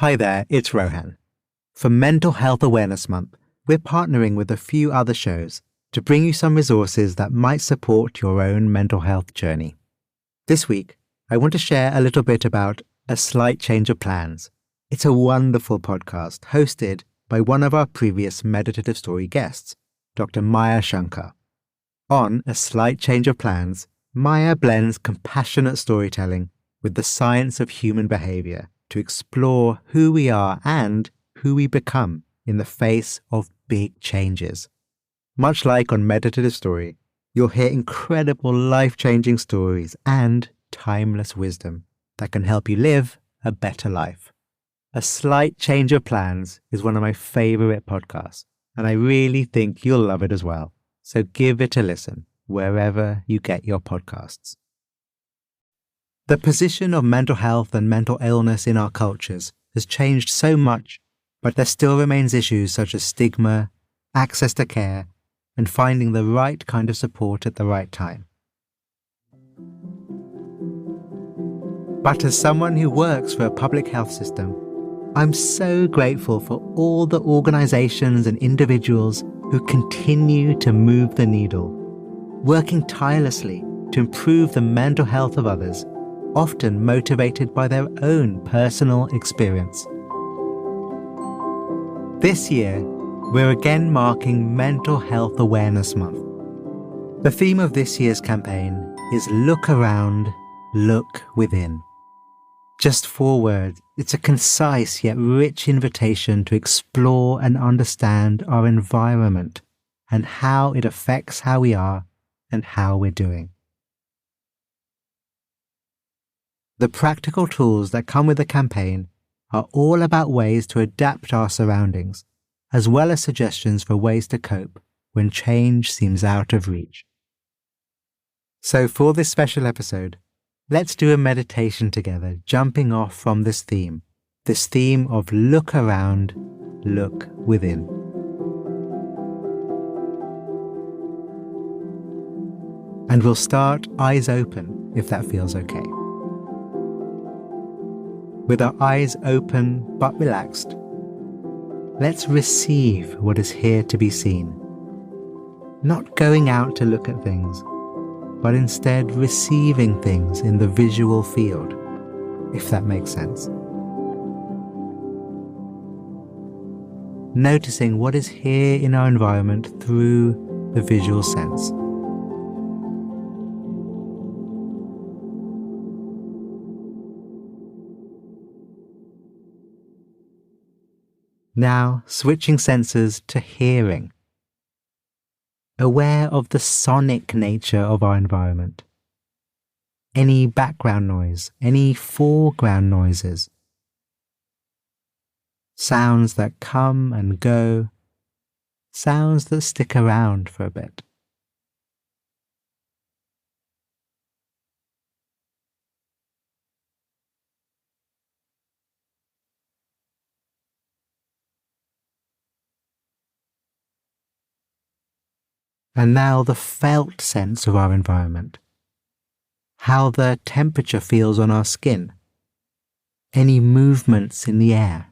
Hi there, it's Rohan. For Mental Health Awareness Month, we're partnering with a few other shows to bring you some resources that might support your own mental health journey. This week, I want to share a little bit about A Slight Change of Plans. It's a wonderful podcast hosted by one of our previous Meditative Story guests, Dr. Maya Shankar. On A Slight Change of Plans, Maya blends compassionate storytelling with the science of human behavior to explore who we are and who we become in the face of big changes. Much like on Meditative Story, you'll hear incredible life-changing stories and timeless wisdom that can help you live a better life. A Slight Change of Plans is one of my favorite podcasts, and I really think you'll love it as well. So give it a listen wherever you get your podcasts. The position of mental health and mental illness in our cultures has changed so much, but there still remains issues such as stigma, access to care, and finding the right kind of support at the right time. But as someone who works for a public health system, I'm so grateful for all the organizations and individuals who continue to move the needle, working tirelessly to improve the mental health of others, often motivated by their own personal experience. This year, we're again marking Mental Health Awareness Month. The theme of this year's campaign is Look Around, Look Within. Just 4 words, it's a concise yet rich invitation to explore and understand our environment and how it affects how we are and how we're doing. The practical tools that come with the campaign are all about ways to adapt our surroundings, as well as suggestions for ways to cope when change seems out of reach. So for this special episode, let's do a meditation together, jumping off from this theme of look around, look within. And we'll start eyes open, if that feels okay. With our eyes open but relaxed, let's receive what is here to be seen. Not going out to look at things, but instead receiving things in the visual field, if that makes sense. Noticing what is here in our environment through the visual sense. Now, switching senses to hearing. Aware of the sonic nature of our environment. Any background noise, any foreground noises. Sounds that come and go. Sounds that stick around for a bit. And now the felt sense of our environment. How the temperature feels on our skin. Any movements in the air.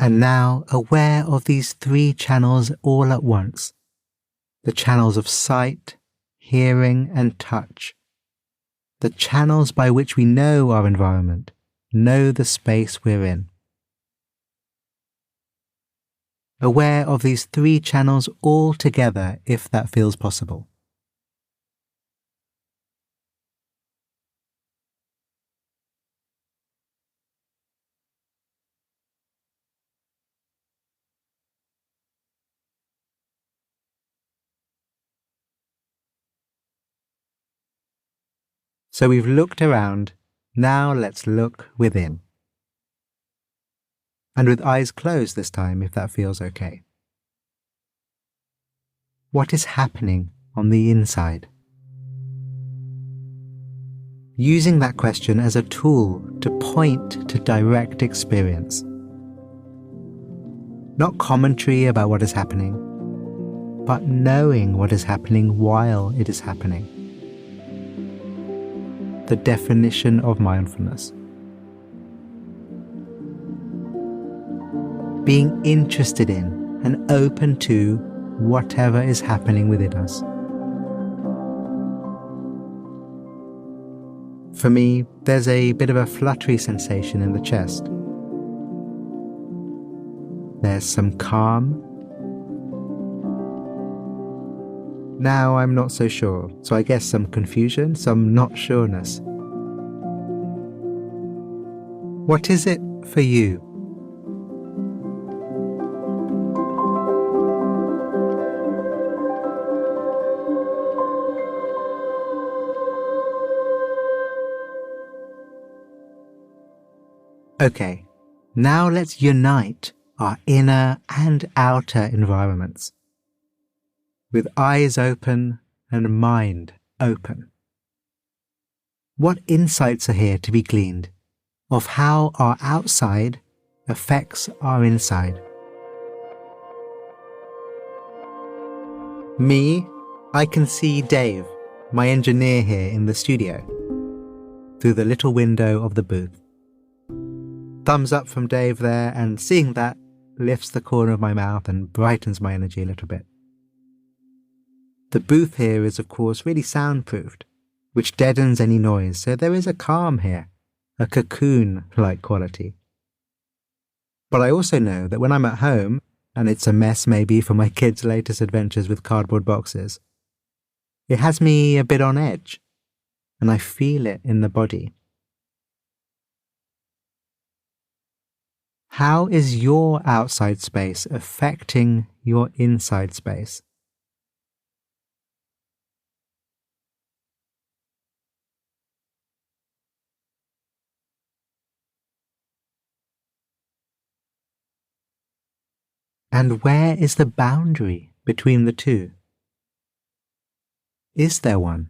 And now aware of these 3 channels all at once. The channels of sight, hearing, and touch. The channels by which we know our environment, know the space we're in. Aware of these 3 channels all together if that feels possible. So we've looked around, now let's look within. And with eyes closed this time, if that feels okay. What is happening on the inside? using that question as a tool to point to direct experience. Not commentary about what is happening, but knowing what is happening while it is happening. The definition of mindfulness. Being interested in and open to whatever is happening within us. For me, there's a bit of a fluttery sensation in the chest. There's some calm. Now I'm not so sure, so I guess some confusion, some not sureness. What is it for you? Okay, now let's unite our inner and outer environments. With eyes open and mind open. What insights are here to be gleaned of how our outside affects our inside? Me, I can see Dave, my engineer here in the studio, through the little window of the booth. Thumbs up from Dave there, and seeing that lifts the corner of my mouth and brightens my energy a little bit. The booth here is of course really soundproofed, which deadens any noise, so there is a calm here, a cocoon-like quality. But I also know that when I'm at home, and it's a mess maybe for my kids' latest adventures with cardboard boxes, it has me a bit on edge, and I feel it in the body. How is your outside space affecting your inside space? And where is the boundary between the two? Is there one?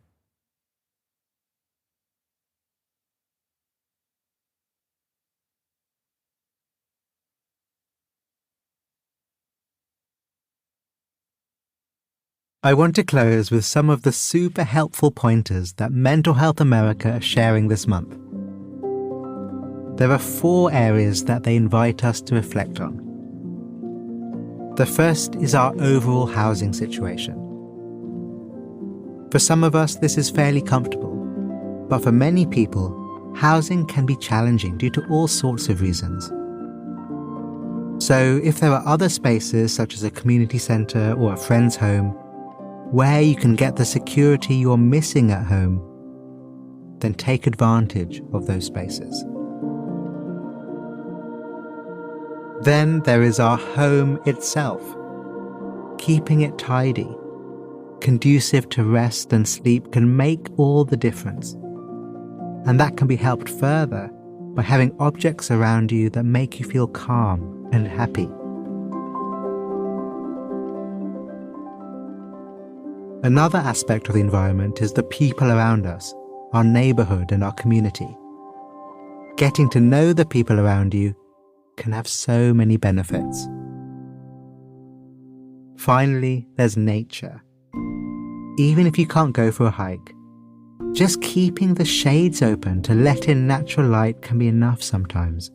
I want to close with some of the super helpful pointers that Mental Health America are sharing this month. There are 4 areas that they invite us to reflect on. The first is our overall housing situation. For some of us, this is fairly comfortable, but for many people, housing can be challenging due to all sorts of reasons. So if there are other spaces such as a community centre or a friend's home, where you can get the security you're missing at home, then take advantage of those spaces. Then there is our home itself. Keeping it tidy, conducive to rest and sleep can make all the difference. And that can be helped further by having objects around you that make you feel calm and happy. Another aspect of the environment is the people around us, our neighborhood and our community. Getting to know the people around you can have so many benefits. Finally, there's nature. Even if you can't go for a hike, just keeping the shades open to let in natural light can be enough sometimes.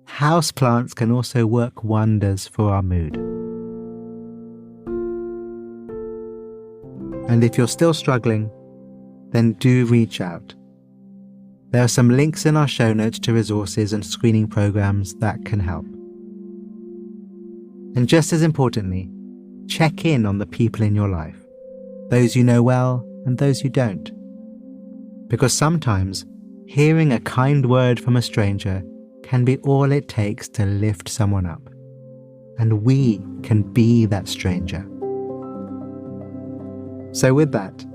Houseplants can also work wonders for our mood. And if you're still struggling, then do reach out. There are some links in our show notes to resources and screening programs that can help. And just as importantly, check in on the people in your life, those you know well and those you don't. Because sometimes hearing a kind word from a stranger can be all it takes to lift someone up. And we can be that stranger. So with that,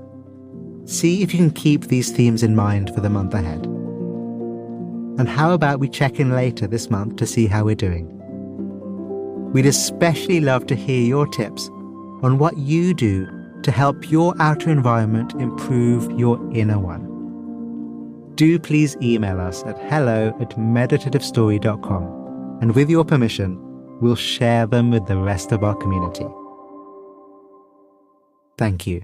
see if you can keep these themes in mind for the month ahead. And how about we check in later this month to see how we're doing? We'd especially love to hear your tips on what you do to help your outer environment improve your inner one. do please email us at hello@meditativestory.com, and with your permission, we'll share them with the rest of our community. Thank you,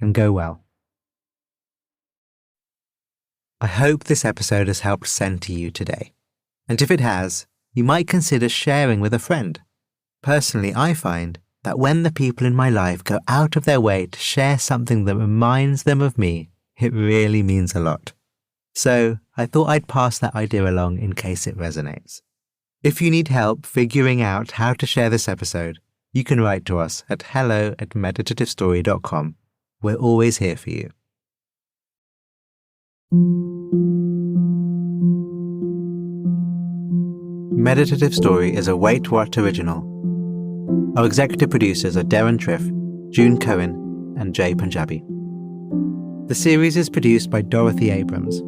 and go well. I hope this episode has helped center you today. And if it has, you might consider sharing with a friend. Personally, I find that when the people in my life go out of their way to share something that reminds them of me, it really means a lot. So I thought I'd pass that idea along in case it resonates. If you need help figuring out how to share this episode, you can write to us at hello@meditativestory.com. We're always here for you. Meditative Story is a Wait What original. Our executive producers are Darren Triff, June Cohen, and Jay Punjabi. The series is produced by Dorothy Abrams.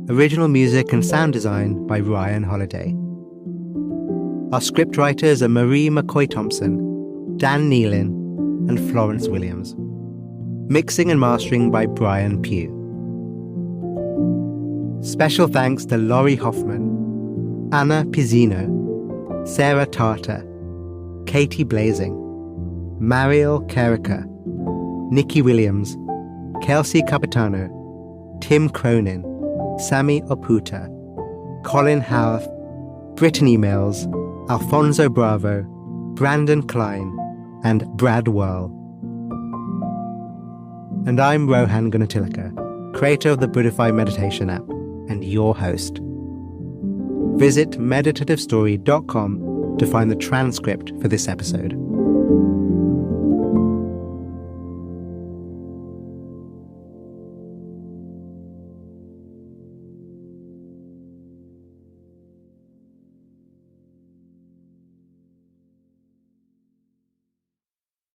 Original music and sound design by Ryan Holiday. Our scriptwriters are Marie McCoy-Thompson, Dan Nealon, and Florence Williams. Mixing and mastering by Brian Pugh. Special thanks to Laurie Hoffman, Anna Pizzino, Sarah Tarter, Katie Blazing, Mariel Carricker, Nikki Williams, Kelsey Capitano, Tim Cronin, Sammy Oputa, Colin Howarth, Brittany Mills, Alfonso Bravo, Brandon Klein, and Brad Whirl. And I'm Rohan Gunatillake, creator of the Buddhify meditation app, and your host. Visit meditativestory.com to find the transcript for this episode.